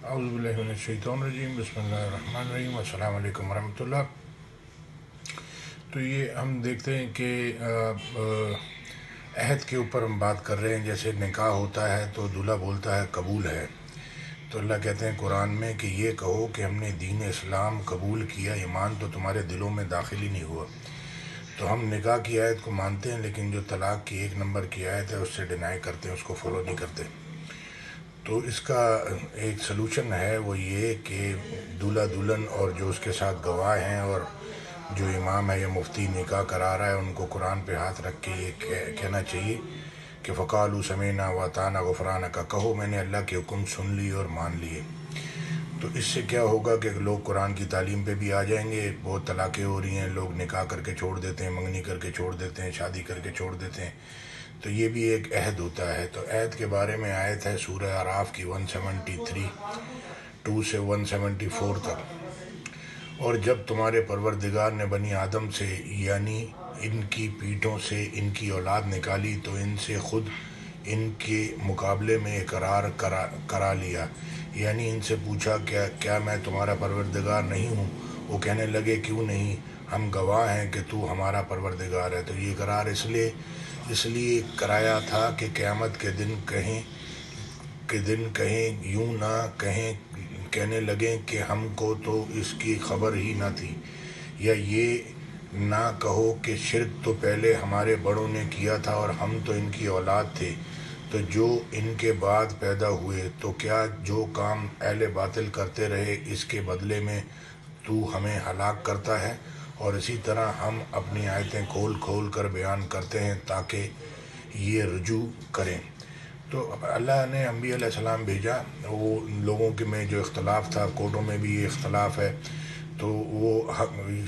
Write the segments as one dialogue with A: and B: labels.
A: اعوذ باللہ من الشیطان الرجیم، بسم اللہ الرحمن الرحیم، السلام علیکم ورحمۃ اللہ۔ تو یہ ہم دیکھتے ہیں کہ عہد کے اوپر ہم بات کر رہے ہیں۔ جیسے نکاح ہوتا ہے تو دولہا بولتا ہے قبول ہے، تو اللہ کہتے ہیں قرآن میں کہ یہ کہو کہ ہم نے دین اسلام قبول کیا، ایمان تو تمہارے دلوں میں داخل ہی نہیں ہوا۔ تو ہم نکاح کی آیت کو مانتے ہیں، لیکن جو طلاق کی 1 نمبر کی آیت ہے اس سے ڈینائی کرتے ہیں، اس کو فالو نہیں کرتے۔ تو اس کا ایک سلوشن ہے، وہ یہ کہ دولہا دلہن اور جو اس کے ساتھ گواہ ہیں اور جو امام ہے یا مفتی نکاح کرا رہا ہے، ان کو قرآن پہ ہاتھ رکھ کے یہ کہنا چاہیے کہ فقالوا سمعنا واطعنا غفرانک، کہو میں نے اللہ کے حکم سن لی اور مان لیے۔ تو اس سے کیا ہوگا کہ لوگ قرآن کی تعلیم پہ بھی آ جائیں گے۔ بہت طلاقیں ہو رہی ہیں، لوگ نکاح کر کے چھوڑ دیتے ہیں، منگنی کر کے چھوڑ دیتے ہیں، شادی کر کے چھوڑ دیتے ہیں۔ تو یہ بھی ایک عہد ہوتا ہے۔ تو عہد کے بارے میں آیت ہے سورہ اعراف کی 173 سے 174 تک۔ اور جب تمہارے پروردگار نے بنی آدم سے یعنی ان کی پیٹھوں سے ان کی اولاد نکالی تو ان سے خود ان کے مقابلے میں اقرار کرا لیا، یعنی ان سے پوچھا کیا میں تمہارا پروردگار نہیں ہوں؟ وہ کہنے لگے کیوں نہیں، ہم گواہ ہیں کہ تو ہمارا پروردگار ہے۔ تو یہ اقرار اس لیے کرایا تھا کہ قیامت کے دن کہیں یوں نہ کہنے لگیں کہ ہم کو تو اس کی خبر ہی نہ تھی، یا یہ نہ کہو کہ شرک تو پہلے ہمارے بڑوں نے کیا تھا اور ہم تو ان کی اولاد تھے، تو جو ان کے بعد پیدا ہوئے، تو کیا جو کام اہل باطل کرتے رہے اس کے بدلے میں تو ہمیں ہلاک کرتا ہے؟ اور اسی طرح ہم اپنی آیتیں کھول کر بیان کرتے ہیں تاکہ یہ رجوع کریں۔ تو اللہ نے انبیاء علیہ السلام بھیجا، وہ لوگوں کے میں جو اختلاف تھا، کورٹوں میں بھی یہ اختلاف ہے، تو وہ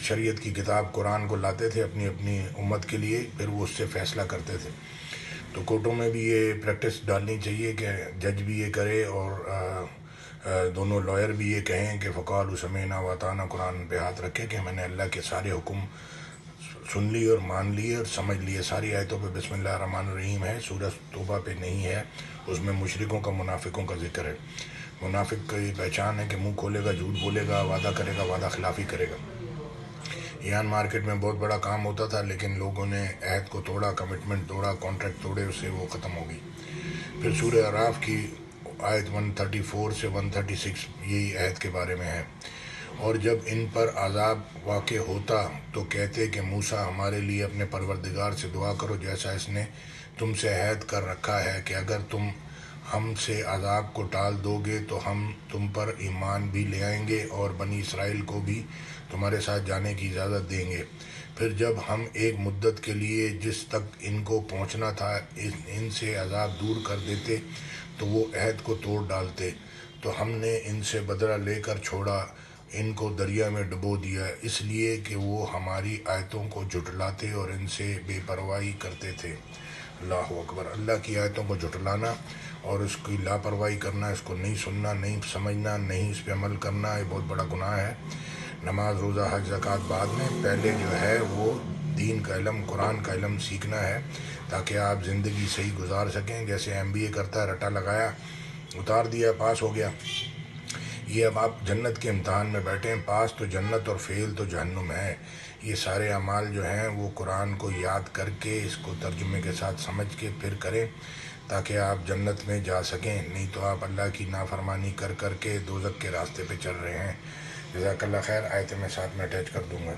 A: شریعت کی کتاب قرآن کو لاتے تھے اپنی امت کے لیے، پھر وہ اس سے فیصلہ کرتے تھے۔ تو کورٹوں میں بھی یہ پریکٹس ڈالنی چاہیے کہ جج بھی یہ کرے اور دونوں لائر بھی یہ کہیں کہ فقالوا سمعنا واطعنا، قرآن پہ ہاتھ رکھے کہ میں نے اللہ کے سارے حکم سن لیے اور مان لیے اور سمجھ لیے۔ ساری آیتوں پہ بسم اللہ الرحمن الرحیم ہے، سورہ توبہ پہ نہیں ہے، اس میں مشرکوں کا منافقوں کا ذکر ہے۔ منافق کی پہچان ہے کہ منہ کھولے گا، جھوٹ بولے گا، وعدہ کرے گا، وعدہ خلافی کرے گا۔ ایان مارکیٹ میں بہت بڑا کام ہوتا تھا، لیکن لوگوں نے عہد کو توڑا، کمٹمنٹ توڑا، کانٹریکٹ توڑے، اس سے وہ ختم ہو گئی۔ پھر سورہ اعراف کی آیت 134 سے 136 یہی عہد کے بارے میں ہے۔ اور جب ان پر عذاب واقع ہوتا تو کہتے کہ موسیٰ ہمارے لیے اپنے پروردگار سے دعا کرو، جیسا اس نے تم سے عہد کر رکھا ہے کہ اگر تم ہم سے عذاب کو ٹال دو گے تو ہم تم پر ایمان بھی لے آئیں گے اور بنی اسرائیل کو بھی تمہارے ساتھ جانے کی اجازت دیں گے۔ پھر جب ہم ایک مدت کے لیے جس تک ان کو پہنچنا تھا ان سے عذاب دور کر دیتے تو وہ عہد کو توڑ ڈالتے، تو ہم نے ان سے بدلہ لے کر چھوڑا، ان کو دریا میں ڈبو دیا، اس لیے کہ وہ ہماری آیتوں کو جھٹلاتے اور ان سے بے پرواہی کرتے تھے۔ اللہ اکبر۔ اللہ کی آیتوں کو جھٹلانا اور اس کی لاپرواہی کرنا، اس کو نہیں سننا، نہیں سمجھنا، نہیں اس پہ عمل کرنا، یہ بہت بڑا گناہ ہے۔ نماز، روزہ، حج، زکوٰۃ بعد میں، پہلے جو ہے وہ دین کا علم، قرآن کا علم سیکھنا ہے تاکہ آپ زندگی صحیح گزار سکیں۔ جیسے MBA کرتا ہے، رٹا لگایا، اتار دیا، پاس ہو گیا۔ یہ اب آپ جنت کے امتحان میں بیٹھے ہیں، پاس تو جنت اور فیل تو جہنم ہے۔ یہ سارے اعمال جو ہیں وہ قرآن کو یاد کر کے، اس کو ترجمے کے ساتھ سمجھ کے پھر کریں تاکہ آپ جنت میں جا سکیں، نہیں تو آپ اللہ کی نافرمانی کر کے دوزخ کے راستے پہ چل رہے ہیں۔ جزاک اللہ خیر۔ آیتیں میں ساتھ میں اٹیچ کر دوں گا۔